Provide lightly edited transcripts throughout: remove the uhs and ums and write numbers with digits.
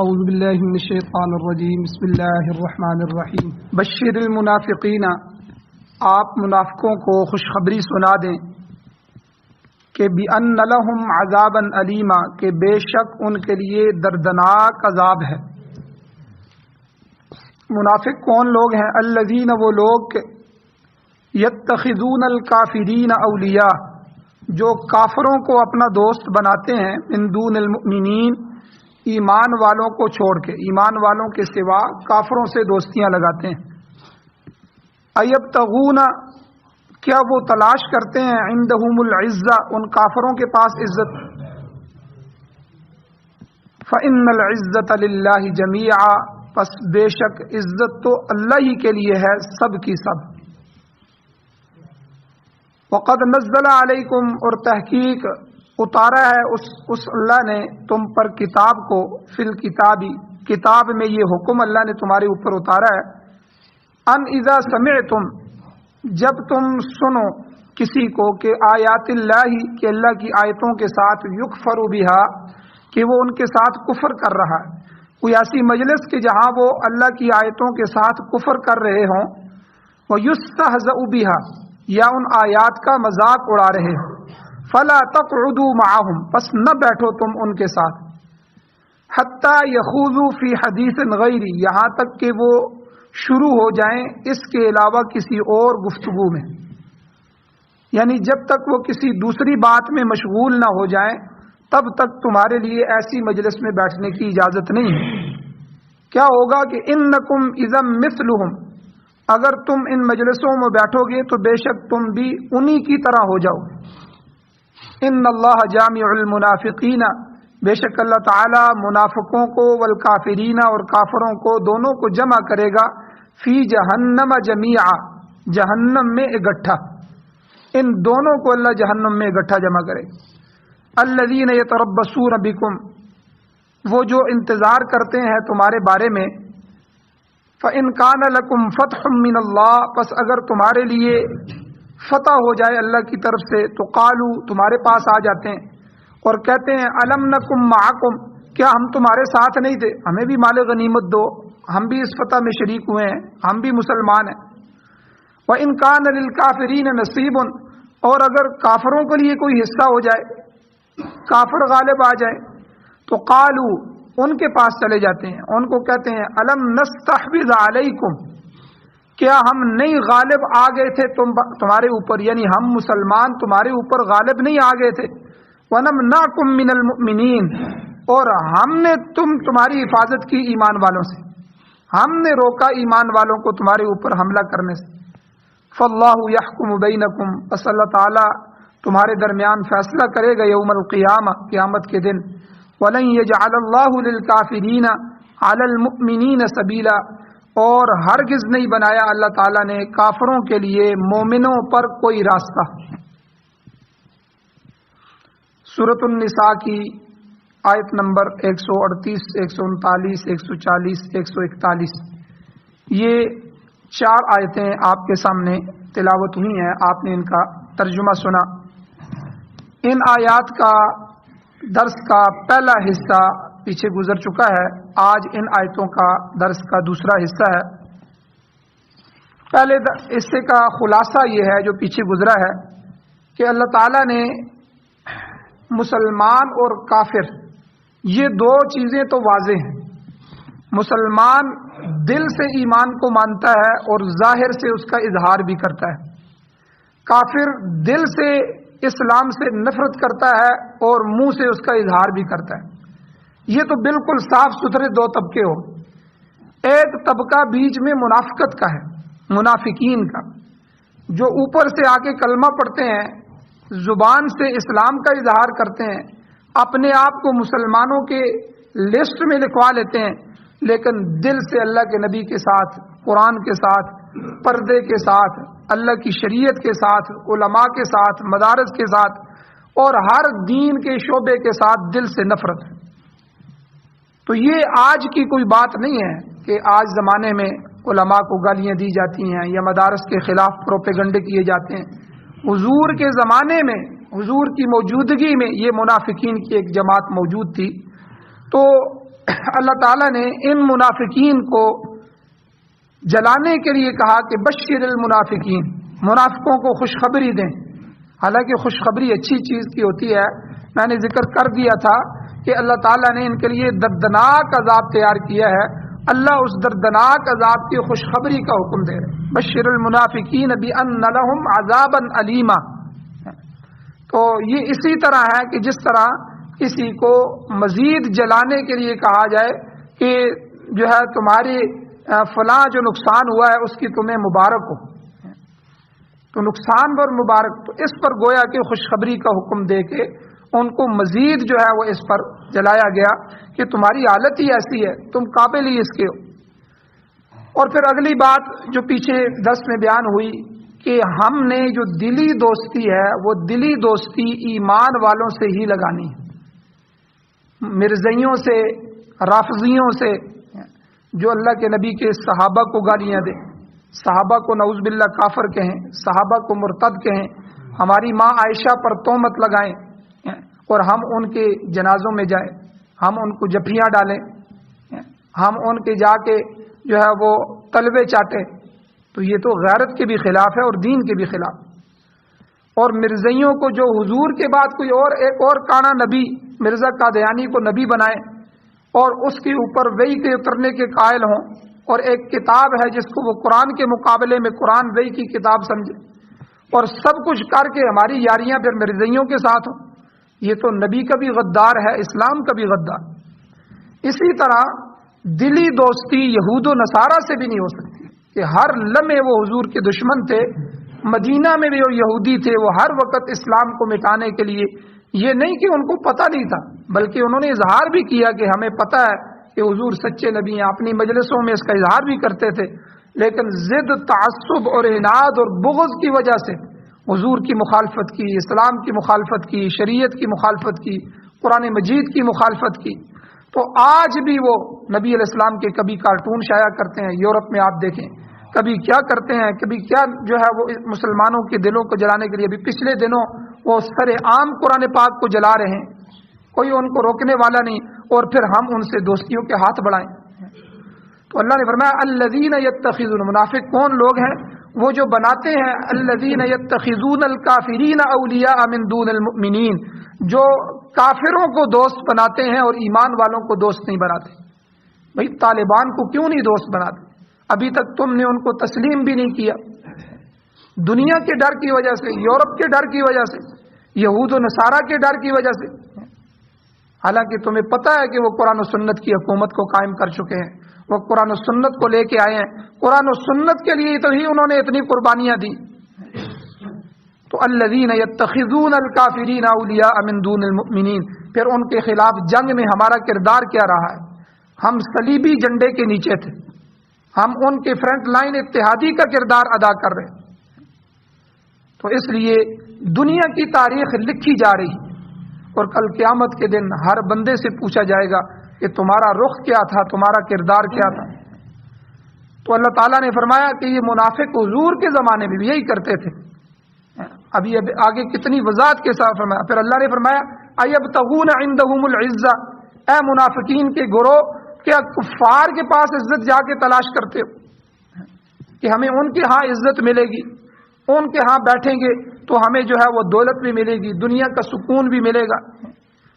اعوذ باللہ من الشیطان الرجیم بسم اللہ الرحمن الرحیم بشر المنافقین، آپ منافقوں کو خوشخبری سنا دیں کہ بِأَنَّ لَهُمْ عَذَابًا أَلِيمًا، کہ بے شک ان کے لیے دردناک عذاب ہے۔ منافق کون لوگ ہیں؟ الذین، وہ لوگ یتخذون الکافرین اولیاء، جو کافروں کو اپنا دوست بناتے ہیں، من دون المؤمنین، ایمان والوں کو چھوڑ کے، ایمان والوں کے سوا کافروں سے دوستیاں لگاتے ہیں۔ ایبتغون، کیا وہ تلاش کرتے ہیں، عندہم العزہ، ان کافروں کے پاس عزت۔ فإن العزة للہ جمیعا، پس بے شک عزت تو اللہ ہی کے لیے ہے، سب کی سب۔ وقد نزل علیکم، اور تحقیق اتارا ہے اس اللہ نے تم پر کتاب کو، فی الکتابی، کتاب میں یہ حکم اللہ نے تمہارے اوپر اتارا ہے، ان اذا سمعتم، جب تم سنو کسی کو، کہ آیات اللہ، کہ اللہ کی آیتوں کے ساتھ، یکفر بہا، کہ وہ ان کے ساتھ کفر کر رہا ہے، کوئی ایسی مجلس کہ جہاں وہ اللہ کی آیتوں کے ساتھ کفر کر رہے ہوں، وَيُسْتَهْزَأُ بِهَا، یا ان آیات کا مذاق اڑا رہے ہوں، فَلَا تَقْعُدُوا مَعَهُمْ، پس نہ بیٹھو تم ان کے ساتھ، حَتَّى يَخُوضُوا فِي حَدِيثٍ غَيْرِهِ، یہاں تک کہ وہ شروع ہو جائیں اس کے علاوہ کسی اور گفتگو میں، یعنی جب تک وہ کسی دوسری بات میں مشغول نہ ہو جائیں تب تک تمہارے لیے ایسی مجلس میں بیٹھنے کی اجازت نہیں ہے۔ کیا ہوگا کہ انکم اذا مثلہم، اگر تم ان مجلسوں میں بیٹھو گے تو بے شک تم بھی انہی کی طرح ہو جاؤ۔ ان اللہ جامع المنافقین، بے شک اللہ تعالی منافقوں کو، والکافرین، اور کافروں کو، دونوں کو جمع کرے گا، فی جہنم جمیعا، جہنم میں اکٹھا، ان دونوں کو اللہ جہنم میں اکٹھا جمع کرے گا۔ الذین یتربصون بکم، وہ جو انتظار کرتے ہیں تمہارے بارے میں، فإن کان لکم فتح من اللہ، پس اگر تمہارے لیے فتح ہو جائے اللہ کی طرف سے، تو قالو، تمہارے پاس آ جاتے ہیں اور کہتے ہیں، الم نکم معکم، کیا ہم تمہارے ساتھ نہیں تھے، ہمیں بھی مال غنیمت دو، ہم بھی اس فتح میں شریک ہوئے ہیں، ہم بھی مسلمان ہیں۔ وإن کان للکافرین نصیب، اور اگر کافروں کے لیے کوئی حصہ ہو جائے، کافر غالب آ جائے، تو قالو، ان کے پاس چلے جاتے ہیں، ان کو کہتے ہیں، الم نستحوذ علیکم، کیا ہم نہیں غالب آ گئے تھے تمہارے اوپر، یعنی ہم مسلمان تمہارے اوپر غالب نہیں آ گئے تھے، وَنَمْنَعْكُمْ مِنَ الْمُؤْمِنِينَ، اور ہم نے تمہاری حفاظت کی ایمان والوں سے، ہم نے روکا ایمان والوں کو تمہارے اوپر حملہ کرنے سے۔ فَاللَّهُ يَحْكُمُ بَيْنَكُمْ، پس اللہ تعالیٰ تمہارے درمیان فیصلہ کرے گا، یوم القیامہ، قیامت کے دن۔ وَلَن يَجْعَلَ اللَّهُ لِلْكَافِرِينَ عَلَى الْمُؤْمِنِينَ سَبِيلًا، اور ہرگز نہیں بنایا اللہ تعالیٰ نے کافروں کے لیے مومنوں پر کوئی راستہ۔ سورۃ النساء کی آیت نمبر 138، 139، 140، 141، یہ 4 آیتیں آپ کے سامنے تلاوت ہوئی ہیں، آپ نے ان کا ترجمہ سنا۔ ان آیات کا درس کا پہلا حصہ پیچھے گزر چکا ہے، آج ان آیتوں کا درس کا دوسرا حصہ ہے۔ پہلے حصے کا خلاصہ یہ ہے جو پیچھے گزرا ہے، کہ اللہ تعالیٰ نے مسلمان اور کافر، یہ دو چیزیں تو واضح ہیں، مسلمان دل سے ایمان کو مانتا ہے اور ظاہر سے اس کا اظہار بھی کرتا ہے، کافر دل سے اسلام سے نفرت کرتا ہے اور منہ سے اس کا اظہار بھی کرتا ہے۔ یہ تو بالکل صاف ستھرے دو طبقے ہو۔ ایک طبقہ بیچ میں منافقت کا ہے، منافقین کا، جو اوپر سے آ کے کلمہ پڑھتے ہیں، زبان سے اسلام کا اظہار کرتے ہیں، اپنے آپ کو مسلمانوں کے لسٹ میں لکھوا لیتے ہیں، لیکن دل سے اللہ کے نبی کے ساتھ، قرآن کے ساتھ، پردے کے ساتھ، اللہ کی شریعت کے ساتھ، علماء کے ساتھ، مدارس کے ساتھ، اور ہر دین کے شعبے کے ساتھ دل سے نفرت ہے۔ تو یہ آج کی کوئی بات نہیں ہے کہ آج زمانے میں علماء کو گالیاں دی جاتی ہیں یا مدارس کے خلاف پروپیگنڈے کیے جاتے ہیں۔ حضور کے زمانے میں، حضور کی موجودگی میں یہ منافقین کی ایک جماعت موجود تھی۔ تو اللہ تعالیٰ نے ان منافقین کو جلانے کے لیے کہا کہ بشر المنافقین، منافقوں کو خوشخبری دیں۔ حالانکہ خوشخبری اچھی چیز کی ہوتی ہے، میں نے ذکر کر دیا تھا کہ اللہ تعالیٰ نے ان کے لیے دردناک عذاب تیار کیا ہے، اللہ اس دردناک عذاب کی خوشخبری کا حکم دے رہے ہیں، بشر المنافقین بان لهم عذابا علیما۔ تو یہ اسی طرح ہے کہ جس طرح کسی کو مزید جلانے کے لیے کہا جائے کہ جو ہے تمہاری فلاں جو نقصان ہوا ہے اس کی تمہیں مبارک ہو، تو نقصان پر مبارک، تو اس پر گویا کہ خوشخبری کا حکم دے کے ان کو مزید جو ہے وہ اس پر جلایا گیا کہ تمہاری حالت ہی ایسی ہے، تم قابل ہی اس کے ہو۔ اور پھر اگلی بات جو پیچھے درس میں بیان ہوئی کہ ہم نے جو دلی دوستی ہے وہ دلی دوستی ایمان والوں سے ہی لگانی ہے، مرزائیوں سے، رافضیوں سے، جو اللہ کے نبی کے صحابہ کو گالیاں دیں، صحابہ کو نعوذ باللہ کافر کہیں، صحابہ کو مرتد کہیں، ہماری ماں عائشہ پر تہمت لگائیں اور ہم ان کے جنازوں میں جائیں، ہم ان کو جھپیاں ڈالیں، ہم ان کے جا کے جو ہے وہ تلوے چاٹیں، تو یہ تو غیرت کے بھی خلاف ہے اور دین کے بھی خلاف۔ اور مرزائیوں کو جو حضور کے بعد کوئی اور ایک اور کانا نبی مرزا قادیانی کو نبی بنائے اور اس کے اوپر وحی کے اترنے کے قائل ہوں، اور ایک کتاب ہے جس کو وہ قرآن کے مقابلے میں قرآن وحی کی کتاب سمجھے، اور سب کچھ کر کے ہماری یاریاں پھر مرزائیوں کے ساتھ ہوں، یہ تو نبی کا بھی غدار ہے، اسلام کا بھی غدار۔ اسی طرح دلی دوستی یہود و نصارہ سے بھی نہیں ہو سکتی کہ ہر لمحے وہ حضور کے دشمن تھے، مدینہ میں بھی وہ یہودی تھے، وہ ہر وقت اسلام کو مٹانے کے لیے، یہ نہیں کہ ان کو پتہ نہیں تھا بلکہ انہوں نے اظہار بھی کیا کہ ہمیں پتہ ہے کہ حضور سچے نبی ہیں، اپنی مجلسوں میں اس کا اظہار بھی کرتے تھے، لیکن ضد، تعصب اور عناد اور بغض کی وجہ سے حضور کی مخالفت کی، اسلام کی مخالفت کی، شریعت کی مخالفت کی، قرآن مجید کی مخالفت کی۔ تو آج بھی وہ نبی علیہ السلام کے کبھی کارٹون شائع کرتے ہیں، یورپ میں آپ دیکھیں کبھی کیا کرتے ہیں، کبھی کیا جو ہے وہ مسلمانوں کے دلوں کو جلانے کے لیے، ابھی پچھلے دنوں وہ سر عام قرآن پاک کو جلا رہے ہیں، کوئی ان کو روکنے والا نہیں، اور پھر ہم ان سے دوستیوں کے ہاتھ بڑھائیں۔ تو اللہ نے فرمایا الذین یتخذون، منافق کون لوگ ہیں؟ وہ جو بناتے ہیں الذین یتخذون الکافرین اولیاء من دون المؤمنین، جو کافروں کو دوست بناتے ہیں اور ایمان والوں کو دوست نہیں بناتے۔ بھئی طالبان کو کیوں نہیں دوست بناتے؟ ابھی تک تم نے ان کو تسلیم بھی نہیں کیا، دنیا کے ڈر کی وجہ سے، یورپ کے ڈر کی وجہ سے، یہود و نصارہ کے ڈر کی وجہ سے، حالانکہ تمہیں پتہ ہے کہ وہ قرآن و سنت کی حکومت کو قائم کر چکے ہیں، وہ قرآن و سنت کو لے کے آئے ہیں، قرآن و سنت کے لیے تو ہی انہوں نے اتنی قربانیاں دی۔ تو الذین یتخذون الکافرین اولیاء من دون المؤمنین، پھر ان کے خلاف جنگ میں ہمارا کردار کیا رہا ہے؟ ہم صلیبی جھنڈے کے نیچے تھے، ہم ان کے فرنٹ لائن اتحادی کا کردار ادا کر رہے ہیں۔ تو اس لیے دنیا کی تاریخ لکھی جا رہی، اور کل قیامت کے دن ہر بندے سے پوچھا جائے گا کہ تمہارا رخ کیا تھا، تمہارا کردار کیا تھا۔ تو اللہ تعالیٰ نے فرمایا کہ یہ منافق حضور کے زمانے میں بھی یہی کرتے تھے۔ ابھی آگے کتنی وضاحت کے ساتھ فرمایا، پھر اللہ نے فرمایا ایبتغون عندهم العزہ، اے منافقین کے گروہ، کیا کفار کے پاس عزت جا کے تلاش کرتے ہو کہ ہمیں ان کے ہاں عزت ملے گی، ان کے ہاں بیٹھیں گے تو ہمیں جو ہے وہ دولت بھی ملے گی، دنیا کا سکون بھی ملے گا۔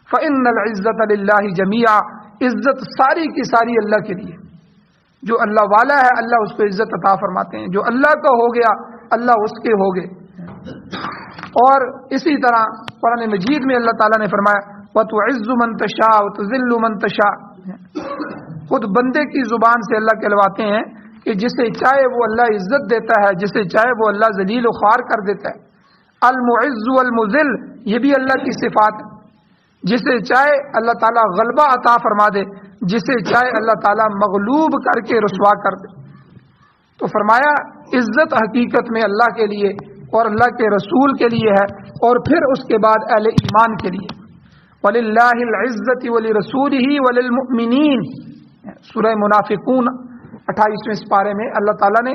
فإن العزة للہ جمیعا، عزت ساری کی ساری اللہ کے لیے، جو اللہ والا ہے اللہ اس کو عزت عطا فرماتے ہیں، جو اللہ کا ہو گیا اللہ اس کے ہو گئے۔ اور اسی طرح قرآن مجید میں اللہ تعالیٰ نے فرمایا وَتُعِزُّ مَن تَشَاءُ وَتُذِلُّ مَن تَشَاءُ، خود بندے کی زبان سے اللہ کہلواتے ہیں کہ جسے چاہے وہ اللہ عزت دیتا ہے، جسے چاہے وہ اللہ ذلیل و خوار کر دیتا ہے۔ المعز والمذل، یہ بھی اللہ کی صفات ہے، جسے چاہے اللہ تعالیٰ غلبہ عطا فرما دے، جسے چاہے اللہ تعالیٰ مغلوب کر کے رسوا کر دے۔ تو فرمایا عزت حقیقت میں اللہ کے لیے اور اللہ کے رسول کے لیے ہے، اور پھر اس کے بعد اہل ایمان کے لیے۔ وَلِلَّهِ الْعِزَّةِ وَلِرَسُولِهِ وَلِلْمُؤْمِنِينَ، سورہ منافقون 28ویں سپارے میں اللہ تعالیٰ نے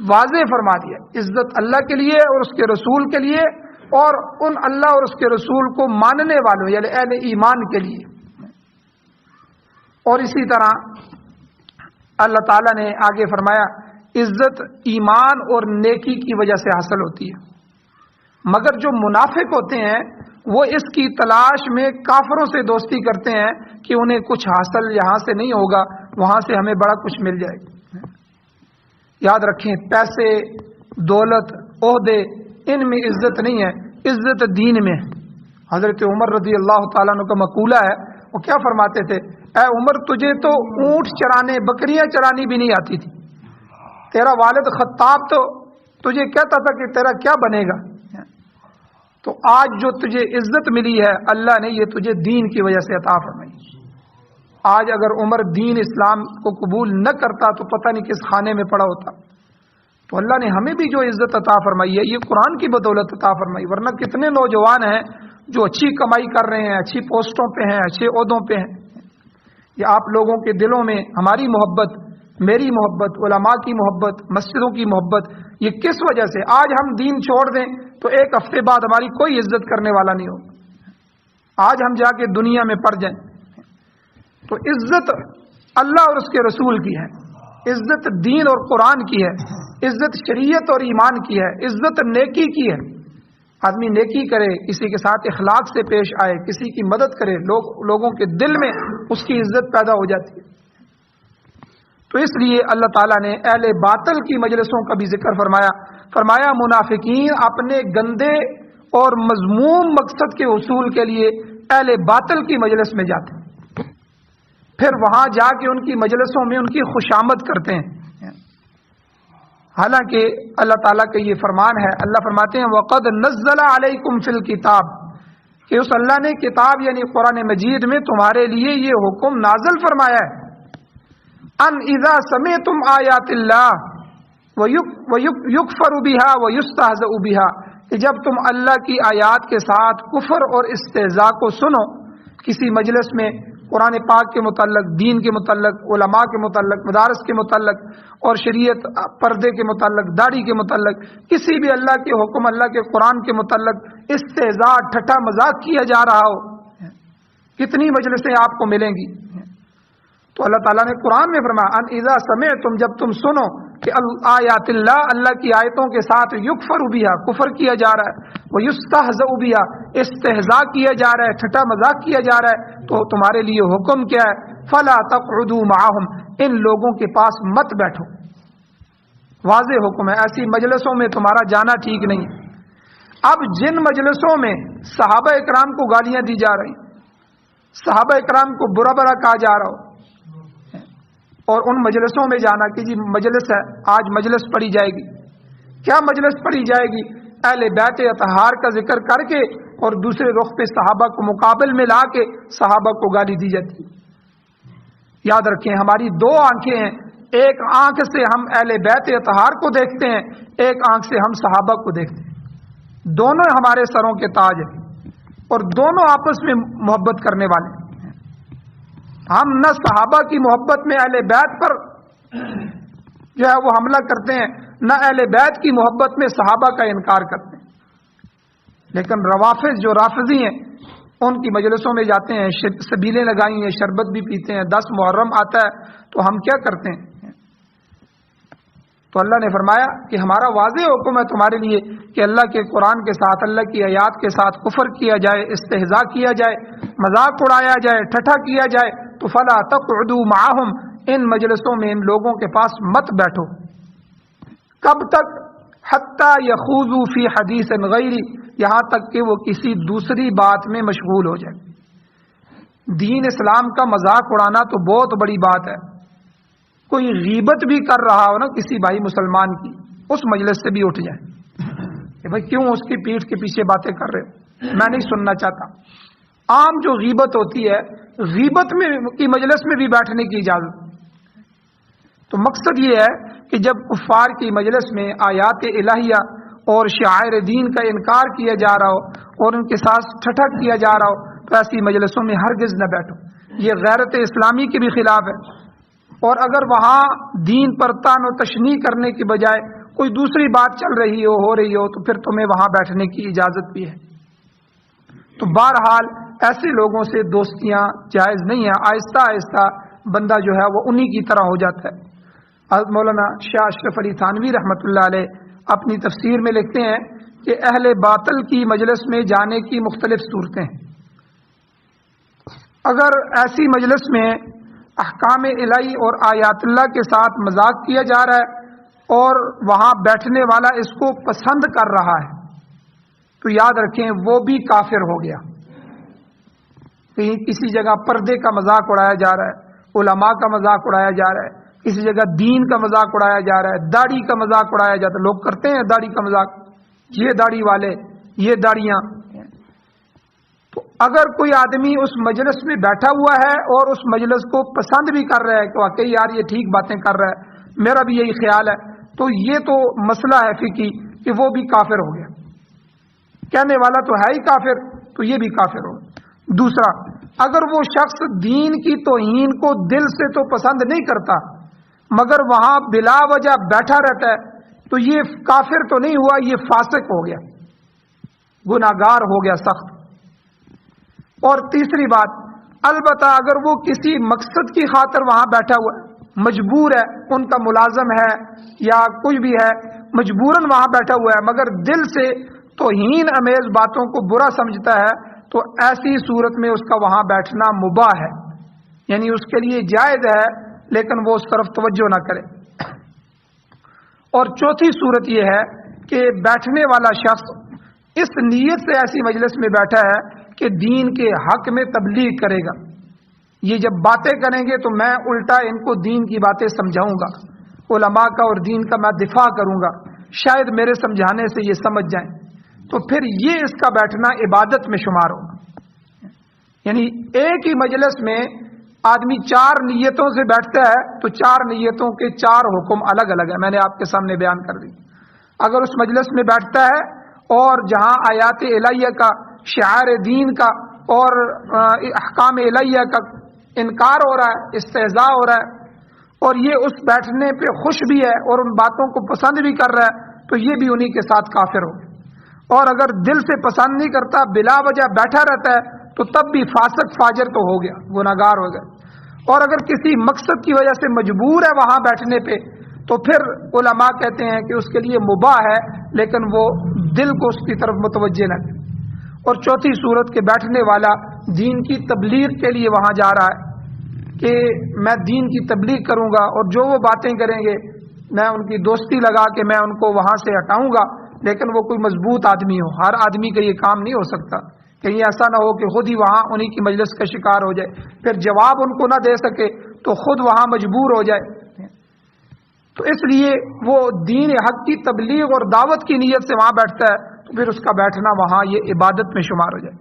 واضح فرما دیا عزت اللہ کے لیے اور اس کے رسول کے لیے، اور ان اللہ اور اس کے رسول کو ماننے والوں یعنی اہل ایمان کے لیے۔ اور اسی طرح اللہ تعالیٰ نے آگے فرمایا عزت ایمان اور نیکی کی وجہ سے حاصل ہوتی ہے، مگر جو منافق ہوتے ہیں وہ اس کی تلاش میں کافروں سے دوستی کرتے ہیں کہ انہیں کچھ حاصل یہاں سے نہیں ہوگا، وہاں سے ہمیں بڑا کچھ مل جائے گا۔ یاد رکھیں، پیسے، دولت، عہدے، ان میں عزت نہیں ہے، عزت دین میں ہے۔ حضرت عمر رضی اللہ تعالیٰ عنہ کا مقولہ ہے، وہ کیا فرماتے تھے، اے عمر تجھے تو اونٹ چرانے، بکریاں چرانی بھی نہیں آتی تھی، تیرا والد خطاب تو تجھے کہتا تھا کہ تیرا کیا بنے گا، تو آج جو تجھے عزت ملی ہے اللہ نے یہ تجھے دین کی وجہ سے عطا فرمائی۔ آج اگر عمر دین اسلام کو قبول نہ کرتا تو پتہ نہیں کس خانے میں پڑا ہوتا۔ تو اللہ نے ہمیں بھی جو عزت عطا فرمائی ہے یہ قرآن کی بدولت عطا فرمائی، ورنہ کتنے نوجوان ہیں جو اچھی کمائی کر رہے ہیں، اچھی پوسٹوں پہ ہیں، اچھے عہدوں پہ ہیں۔ یہ آپ لوگوں کے دلوں میں ہماری محبت، میری محبت، علماء کی محبت، مسجدوں کی محبت، یہ کس وجہ سے؟ آج ہم دین چھوڑ دیں تو ایک ہفتے بعد ہماری کوئی عزت کرنے والا نہیں ہوگا۔ آج ہم جا کے دنیا میں پڑ جائیں تو عزت اللہ اور اس کے رسول کی ہے، عزت دین اور قرآن کی ہے، عزت شریعت اور ایمان کی ہے، عزت نیکی کی ہے۔ آدمی نیکی کرے، کسی کے ساتھ اخلاق سے پیش آئے، کسی کی مدد کرے، لوگوں کے دل میں اس کی عزت پیدا ہو جاتی ہے۔ تو اس لیے اللہ تعالیٰ نے اہل باطل کی مجلسوں کا بھی ذکر فرمایا منافقین اپنے گندے اور مذموم مقصد کے حصول کے لیے اہل باطل کی مجلس میں جاتے ہیں، پھر وہاں جا کے ان کی مجلسوں میں ان کی خوشامد کرتے ہیں۔ حالانکہ اللہ تعالیٰ کا یہ فرمان ہے، اللہ فرماتے ہیں وَقَدْ نَزَّلَ عَلَيْكُمْ فِي الْكِتَابِ، کہ اس اللہ نے کتاب یعنی قرآن مجید میں تمہارے لیے یہ حکم نازل فرمایا ہے، ان اذا سمعتم آیات اللہ ویکفر بها ویستہزأ بها، کہ جب تم اللہ کی آیات کے ساتھ کفر اور استہزاء کو سنو کسی مجلس میں، قرآن پاک کے متعلق، دین کے متعلق، علماء کے متعلق، مدارس کے متعلق اور شریعت، پردے کے متعلق، داڑھی کے متعلق، کسی بھی اللہ کے حکم، اللہ کے قرآن کے متعلق استہزاء، ٹھٹا مذاق کیا جا رہا ہو، کتنی مجلسیں آپ کو ملیں گی۔ تو اللہ تعالیٰ نے قرآن میں فرمایا ان اذا سمعتم، جب تم سنو کہ آیات اللہ کی آیتوں کے ساتھ یکفر بها، کفر کیا جا رہا ہے، ویستہزأ بها، استہزاء کیا جا رہا ہے، ٹھٹا مذاق کیا جا رہا ہے، تو تمہارے لیے حکم کیا ہے، فلا تقعدوا معهم، ان لوگوں کے پاس مت بیٹھو۔ واضح حکم ہے، ایسی مجلسوں میں تمہارا جانا ٹھیک نہیں ہے۔ اب جن مجلسوں میں صحابہ اکرام کو گالیاں دی جا رہی، صحابہ اکرام کو برا برا کہا جا رہا ہو، اور ان مجلسوں میں جانا کہ جی مجلس ہے، آج مجلس پڑھی جائے گی، کیا مجلس پڑھی جائے گی؟ اہل بیت اطہار کا ذکر کر کے اور دوسرے رخ پہ صحابہ کو مقابل میں لا کے صحابہ کو گالی دی جاتی۔ یاد رکھیں ہماری دو آنکھیں ہیں، ایک آنکھ سے ہم اہل بیت اطہار کو دیکھتے ہیں، ایک آنکھ سے ہم صحابہ کو دیکھتے ہیں، دونوں ہمارے سروں کے تاج ہیں اور دونوں آپس میں محبت کرنے والے ہیں۔ ہم نہ صحابہ کی محبت میں اہل بیت پر جو ہے وہ حملہ کرتے ہیں، نہ اہل بیت کی محبت میں صحابہ کا انکار کرتے ہیں۔ لیکن روافض جو رافضی ہیں ان کی مجلسوں میں جاتے ہیں، سبیلیں لگائی ہیں، شربت بھی پیتے ہیں، 10 محرم آتا ہے تو ہم کیا کرتے ہیں؟ تو اللہ نے فرمایا کہ ہمارا واضح حکم ہے تمہارے لیے کہ اللہ کے قرآن کے ساتھ، اللہ کی آیات کے ساتھ کفر کیا جائے، استہزاء کیا جائے، مذاق اڑایا جائے، ٹھٹھا کیا جائے، تو فلا تقعدوا معهم، ان مجلسوں میں ان لوگوں کے پاس مت بیٹھو۔ کب تک؟ حتی یخوضوا فی حدیث غیری، یہاں تک کہ وہ کسی دوسری بات میں مشغول ہو جائے۔ دین اسلام کا مذاق اڑانا تو بہت بڑی بات ہے، کوئی غیبت بھی کر رہا ہو نا کسی بھائی مسلمان کی، اس مجلس سے بھی اٹھ جائے کہ بھائی کیوں اس کی پیٹھ کے پیچھے باتیں کر رہے ہو، میں نہیں سننا چاہتا۔ عام جو غیبت ہوتی ہے، غیبت میں کی مجلس میں بھی بیٹھنے کی اجازت۔ تو مقصد یہ ہے کہ جب کفار کی مجلس میں آیات الہیہ اور شعائر دین کا انکار کیا جا رہا ہو اور ان کے ساتھ ٹھٹھا کیا جا رہا ہو تو ایسی مجلسوں میں ہرگز نہ بیٹھو، یہ غیرت اسلامی کے بھی خلاف ہے۔ اور اگر وہاں دین پر طعن و تشنیع کرنے کی بجائے کوئی دوسری بات چل رہی ہو رہی ہو تو پھر تمہیں وہاں بیٹھنے کی اجازت بھی ہے۔ تو بہرحال ایسے لوگوں سے دوستیاں جائز نہیں ہیں، آہستہ آہستہ بندہ جو ہے وہ انہی کی طرح ہو جاتا ہے۔ حضرت مولانا شاہ اشرف علی تھانوی رحمۃ اللہ علیہ اپنی تفسیر میں لکھتے ہیں کہ اہل باطل کی مجلس میں جانے کی مختلف صورتیں ہیں۔ اگر ایسی مجلس میں احکام الہی اور آیات اللہ کے ساتھ مذاق کیا جا رہا ہے اور وہاں بیٹھنے والا اس کو پسند کر رہا ہے تو یاد رکھیں وہ بھی کافر ہو گیا۔ کہیں کسی جگہ پردے کا مذاق اڑایا جا رہا ہے، علماء کا مذاق اڑایا جا رہا ہے، کسی جگہ دین کا مذاق اڑایا جا رہا ہے، داڑھی کا مذاق اڑایا جاتا ہے، لوگ کرتے ہیں داڑھی کا مذاق، یہ داڑھی والے، یہ داڑیاں۔ تو اگر کوئی آدمی اس مجلس میں بیٹھا ہوا ہے اور اس مجلس کو پسند بھی کر رہا ہے کہ واقعی یار یہ ٹھیک باتیں کر رہا ہے، میرا بھی یہی خیال ہے، تو یہ تو مسئلہ ہے فقہی کہ وہ بھی کافر ہو گیا۔ کہنے والا تو ہے ہی کافر، تو یہ بھی کافر ہو گیا۔ دوسرا، اگر وہ شخص دین کی توہین کو دل سے تو پسند نہیں کرتا مگر وہاں بلا وجہ بیٹھا رہتا ہے تو یہ کافر تو نہیں ہوا، یہ فاسق ہو گیا، گناہگار ہو گیا سخت۔ اور تیسری بات، البتہ اگر وہ کسی مقصد کی خاطر وہاں بیٹھا ہوا ہے، مجبور ہے، ان کا ملازم ہے یا کچھ بھی ہے، مجبوراً وہاں بیٹھا ہوا ہے مگر دل سے توہین امیز باتوں کو برا سمجھتا ہے تو ایسی صورت میں اس کا وہاں بیٹھنا مباح ہے، یعنی اس کے لیے جائز ہے لیکن وہ اس طرف توجہ نہ کرے۔ اور چوتھی صورت یہ ہے کہ بیٹھنے والا شخص اس نیت سے ایسی مجلس میں بیٹھا ہے کہ دین کے حق میں تبلیغ کرے گا، یہ جب باتیں کریں گے تو میں الٹا ان کو دین کی باتیں سمجھاؤں گا، علماء کا اور دین کا میں دفاع کروں گا، شاید میرے سمجھانے سے یہ سمجھ جائیں، تو پھر یہ اس کا بیٹھنا عبادت میں شمار ہوگا۔ یعنی ایک ہی مجلس میں آدمی 4 نیتوں سے بیٹھتا ہے تو 4 نیتوں کے 4 حکم الگ الگ ہیں، میں نے آپ کے سامنے بیان کر دی۔ اگر اس مجلس میں بیٹھتا ہے اور جہاں آیات الہیہ کا، شعائر دین کا اور احکام الہیہ کا انکار ہو رہا ہے، استہزاء ہو رہا ہے اور یہ اس بیٹھنے پہ خوش بھی ہے اور ان باتوں کو پسند بھی کر رہا ہے تو یہ بھی انہی کے ساتھ کافر ہو۔ اور اگر دل سے پسند نہیں کرتا، بلا وجہ بیٹھا رہتا ہے تو تب بھی فاسق فاجر تو ہو گیا، گناہگار ہو گیا۔ اور اگر کسی مقصد کی وجہ سے مجبور ہے وہاں بیٹھنے پہ تو پھر علماء کہتے ہیں کہ اس کے لیے مباح ہے لیکن وہ دل کو اس کی طرف متوجہ نہ کرے۔ اور چوتھی صورت کہ بیٹھنے والا دین کی تبلیغ کے لیے وہاں جا رہا ہے کہ میں دین کی تبلیغ کروں گا اور جو وہ باتیں کریں گے میں ان کی دوستی لگا کے میں ان کو وہاں سے ہٹاؤں گا، لیکن وہ کوئی مضبوط آدمی ہو۔ ہر آدمی کا یہ کام نہیں ہو سکتا، کہیں ایسا نہ ہو کہ خود ہی وہاں انہی کی مجلس کا شکار ہو جائے، پھر جواب ان کو نہ دے سکے تو خود وہاں مجبور ہو جائے۔ تو اس لیے وہ دین حق کی تبلیغ اور دعوت کی نیت سے وہاں بیٹھتا ہے تو پھر اس کا بیٹھنا وہاں یہ عبادت میں شمار ہو جائے۔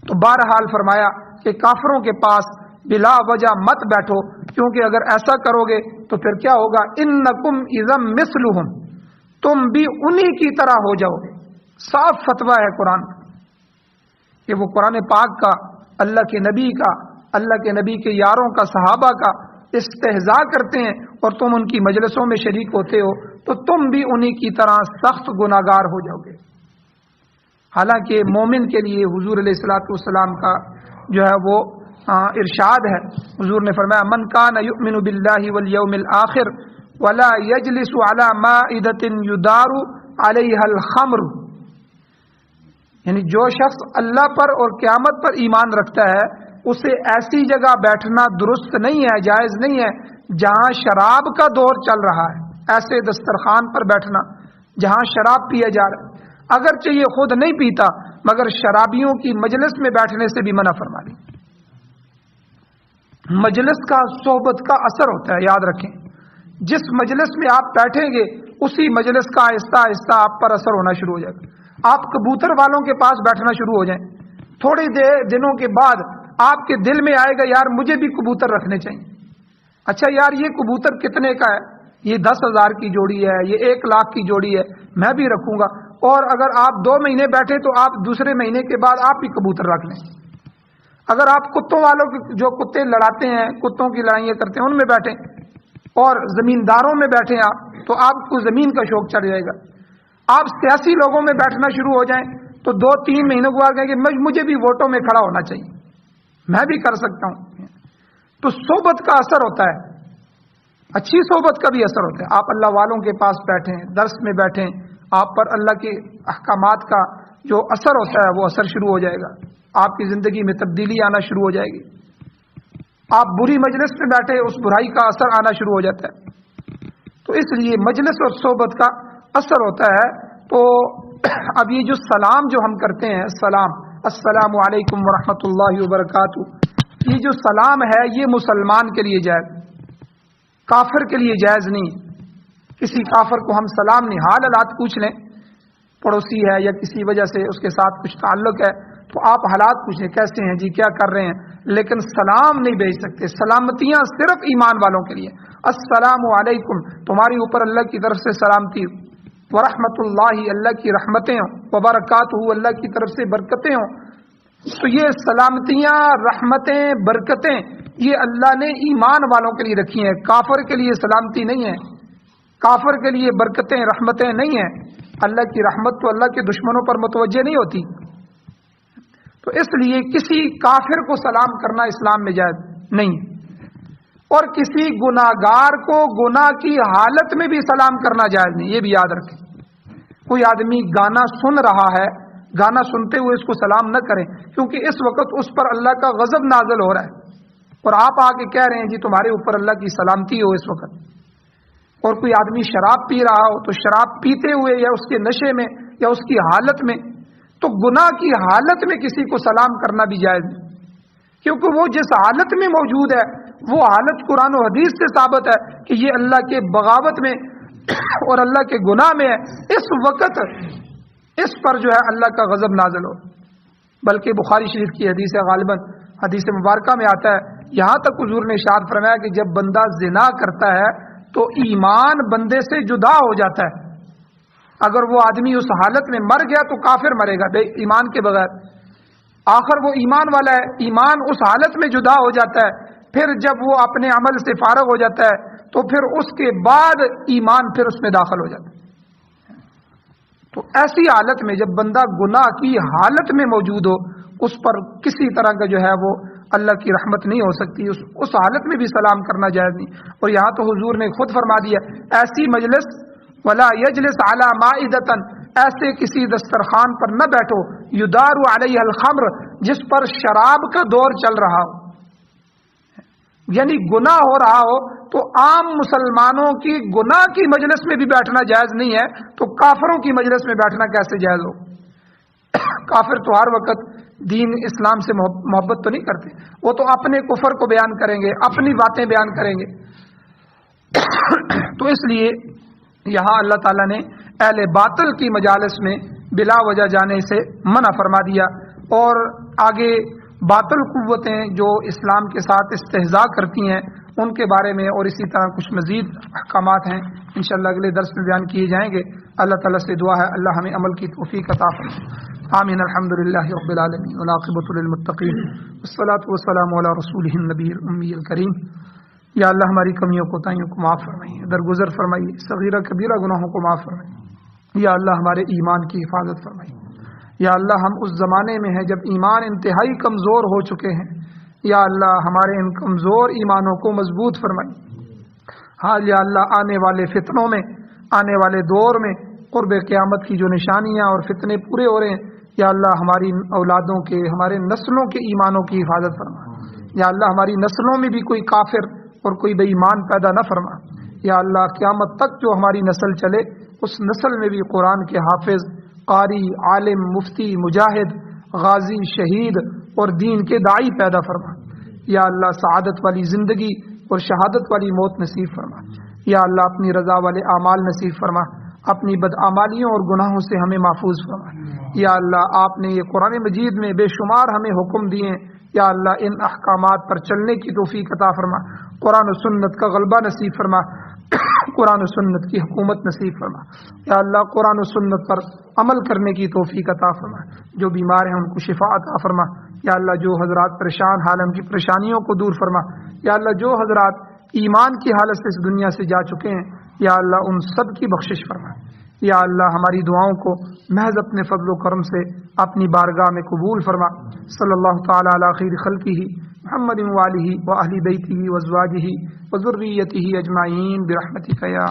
تو بہرحال فرمایا کہ کافروں کے پاس بلا وجہ مت بیٹھو، کیونکہ اگر ایسا کرو گے تو پھر کیا ہوگا، انکم اذا مثلہم، تم بھی انہی کی طرح ہو جاؤ گے۔ صاف فتویٰ ہے قرآن کا کہ وہ قرآن پاک کا، اللہ کے نبی کا، اللہ کے نبی کے یاروں کا، صحابہ کا استہزاء کرتے ہیں اور تم ان کی مجلسوں میں شریک ہوتے ہو تو تم بھی انہی کی طرح سخت گناہگار ہو جاؤ گے۔ حالانکہ مومن کے لیے حضور علیہ الصلوۃ والسلام کا جو ہے وہ ارشاد ہے، حضور نے فرمایا من کان یؤمن باللہ والیوم الآخر ولا یجلس علی مائدۃ یدار علیہا الخمر، یعنی جو شخص اللہ پر اور قیامت پر ایمان رکھتا ہے اسے ایسی جگہ بیٹھنا درست نہیں ہے، جائز نہیں ہے جہاں شراب کا دور چل رہا ہے، ایسے دسترخوان پر بیٹھنا جہاں شراب پیا جا رہا ہے، اگرچہ یہ خود نہیں پیتا مگر شرابیوں کی مجلس میں بیٹھنے سے بھی منع فرما دی۔ مجلس کا، صحبت کا اثر ہوتا ہے، یاد رکھیں، جس مجلس میں آپ بیٹھیں گے اسی مجلس کا آہستہ آہستہ آپ پر اثر ہونا شروع ہو جائے گا۔ آپ کبوتر والوں کے پاس بیٹھنا شروع ہو جائیں، تھوڑی دنوں کے بعد آپ کے دل میں آئے گا یار مجھے بھی کبوتر رکھنے چاہیے، اچھا یار یہ کبوتر کتنے کا ہے، یہ 10,000 کی جوڑی ہے، یہ 1,00,000 کی جوڑی ہے، میں بھی رکھوں گا۔ اور اگر آپ 2 مہینے بیٹھے تو آپ دوسرے مہینے کے بعد آپ بھی کبوتر رکھ لیں۔ اگر آپ کتوں والوں کے، جو کتے لڑاتے ہیں، کتوں کی لڑائیاں کرتے ہیں، ان میں بیٹھیں اور زمینداروں میں بیٹھیں آپ تو آپ کو زمین کا شوق چڑھ جائے گا۔ آپ سیاسی لوگوں میں بیٹھنا شروع ہو جائیں تو 2-3 مہینوں کے بعد کہیں گے مجھے بھی ووٹوں میں کھڑا ہونا چاہیے، میں بھی کر سکتا ہوں۔ تو صحبت کا اثر ہوتا ہے، اچھی صحبت کا بھی اثر ہوتا ہے. آپ اللہ والوں کے پاس بیٹھیں، درس میں بیٹھیں، آپ پر اللہ کے احکامات کا جو اثر ہوتا ہے وہ اثر شروع ہو جائے گا، آپ کی زندگی میں تبدیلی آنا شروع ہو جائے گی. آپ بری مجلس میں بیٹھے، اس برائی کا اثر آنا شروع ہو جاتا ہے. تو اس لیے مجلس اور صحبت کا اثر ہوتا ہے. تو اب یہ جو سلام جو ہم کرتے ہیں، سلام، السلام علیکم ورحمۃ اللہ وبرکاتہ، یہ جو سلام ہے یہ مسلمان کے لیے جائز، کافر کے لیے جائز نہیں. کسی کافر کو ہم سلام نہیں، حال حالات پوچھ لیں، پڑوسی ہے یا کسی وجہ سے اس کے ساتھ کچھ تعلق ہے تو آپ حالات پوچھیں کیسے ہیں جی، کیا کر رہے ہیں، لیکن سلام نہیں بھیج سکتے. سلامتیاں صرف ایمان والوں کے لیے. السلام علیکم، تمہاری اوپر اللہ کی طرف سے سلامتی، ورحمۃ اللہ، اللہ کی رحمتیں ہوں، وبرکاتہ، اللہ کی طرف سے برکتیں ہوں. تو یہ سلامتیاں، رحمتیں، برکتیں یہ اللہ نے ایمان والوں کے لیے رکھی ہیں، کافر کے لیے سلامتی نہیں ہے، کافر کے لیے برکتیں، رحمتیں نہیں ہیں. اللہ کی رحمت تو اللہ کے دشمنوں پر متوجہ نہیں ہوتی. تو اس لیے کسی کافر کو سلام کرنا اسلام میں جائز نہیں، اور کسی گناہگار کو گناہ کی حالت میں بھی سلام کرنا جائز نہیں. یہ بھی یاد رکھیں. کوئی آدمی گانا سن رہا ہے، گانا سنتے ہوئے اس کو سلام نہ کریں، کیونکہ اس وقت اس پر اللہ کا غضب نازل ہو رہا ہے اور آپ آ کے کہہ رہے ہیں جی تمہارے اوپر اللہ کی سلامتی ہو اس وقت. اور کوئی آدمی شراب پی رہا ہو تو شراب پیتے ہوئے یا اس کے نشے میں یا اس کی حالت میں، تو گناہ کی حالت میں کسی کو سلام کرنا بھی جائز نہیں، کیونکہ وہ جس حالت میں موجود ہے وہ حالت قرآن و حدیث سے ثابت ہے کہ یہ اللہ کے بغاوت میں اور اللہ کے گناہ میں ہے. اس وقت اس پر جو ہے اللہ کا غضب نازل ہو. بلکہ بخاری شریف کی حدیث ہے، غالباً حدیث مبارکہ میں آتا ہے، یہاں تک حضور نے ارشاد فرمایا کہ جب بندہ زنا کرتا ہے تو ایمان بندے سے جدا ہو جاتا ہے. اگر وہ آدمی اس حالت میں مر گیا تو کافر مرے گا بے ایمان کے بغیر. آخر وہ ایمان والا ہے، ایمان اس حالت میں جدا ہو جاتا ہے. پھر جب وہ اپنے عمل سے فارغ ہو جاتا ہے تو پھر اس کے بعد ایمان پھر اس میں داخل ہو جاتا ہے. تو ایسی حالت میں جب بندہ گناہ کی حالت میں موجود ہو، اس پر کسی طرح کا جو ہے وہ اللہ کی رحمت نہیں ہو سکتی. اس حالت میں بھی سلام کرنا جائز نہیں. اور یہاں تو حضور نے خود فرما دیا، ایسی مجلس ولا یجلس علی مائدۃ، ایسے کسی دسترخوان پر نہ بیٹھو، یدار علیہ الخمر، جس پر شراب کا دور چل رہا ہو، یعنی گناہ ہو رہا ہو. تو عام مسلمانوں کی گناہ کی مجلس میں بھی بیٹھنا جائز نہیں ہے، تو کافروں کی مجلس میں بیٹھنا کیسے جائز ہو؟ کافر تو ہر وقت دین اسلام سے محبت تو نہیں کرتے، وہ تو اپنے کفر کو بیان کریں گے، اپنی باتیں بیان کریں گے. تو اس لیے یہاں اللہ تعالیٰ نے اہل باطل کی مجالس میں بلا وجہ جانے سے منع فرما دیا. اور آگے باطل قوتیں جو اسلام کے ساتھ استہزاء کرتی ہیں ان کے بارے میں اور اسی طرح کچھ مزید احکامات ہیں، انشاءاللہ اگلے درس میں بیان کیے جائیں گے. اللہ تعالیٰ سے دعا ہے اللہ ہمیں عمل کی توفیق عطا فرمائے. آمین. الحمدللہ رب العالمین والعاقبۃ للمتقین والصلاۃ والسلام علی رسولہ النبی الامی الکریم. یا اللہ ہماری کمیوں کوتاہیوں کو معاف فرمائیے، درگزر فرمائیے، صغیرہ کبیرہ گناہوں کو معاف فرمائیے. یا اللہ ہمارے ایمان کی حفاظت فرمائیے. یا اللہ ہم اس زمانے میں ہیں جب ایمان انتہائی کمزور ہو چکے ہیں، یا اللہ ہمارے ان کمزور ایمانوں کو مضبوط فرمائیے. ہاں یا اللہ آنے والے فتنوں میں، آنے والے دور میں قرب قیامت کی جو نشانیاں اور فتنے پورے ہو رہے ہیں، یا اللہ ہماری اولادوں کے، ہمارے نسلوں کے ایمانوں کی حفاظت فرما. یا اللہ ہماری نسلوں میں بھی کوئی کافر اور کوئی بے ایمان پیدا نہ فرما. یا اللہ قیامت تک جو ہماری نسل چلے اس نسل میں بھی قرآن کے حافظ، قاری، عالم، مفتی، مجاہد، غازی، شہید اور دین کے داعی پیدا فرما. یا اللہ سعادت والی زندگی اور شہادت والی موت نصیب فرما. یا اللہ اپنی رضا والے اعمال نصیب فرما، اپنی بدعمالیوں اور گناہوں سے ہمیں محفوظ فرما. یا اللہ آپ نے یہ قرآن مجید میں بے شمار ہمیں حکم دیے، یا اللہ ان احکامات پر چلنے کی توفیق عطا فرما. قرآن و سنت کا غلبہ نصیب فرما، قرآن و سنت کی حکومت نصیب فرما. یا اللہ قرآن و سنت پر عمل کرنے کی توفیق عطا فرما. جو بیمار ہیں ان کو شفا عطا فرما. یا اللہ جو حضرات پریشان حال ان کی پریشانیوں کو دور فرما. یا اللہ جو حضرات ایمان کی حالت سے اس دنیا سے جا چکے ہیں، یا اللہ ان سب کی بخشش فرما. یا اللہ ہماری دعاؤں کو محض اپنے فضل و کرم سے اپنی بارگاہ میں قبول فرما. صلی اللہ تعالی علی خیر خلقہ محمد وآلہ وأہل بیتہ وازواجہ وذریتہ اجمعین برحمتک یا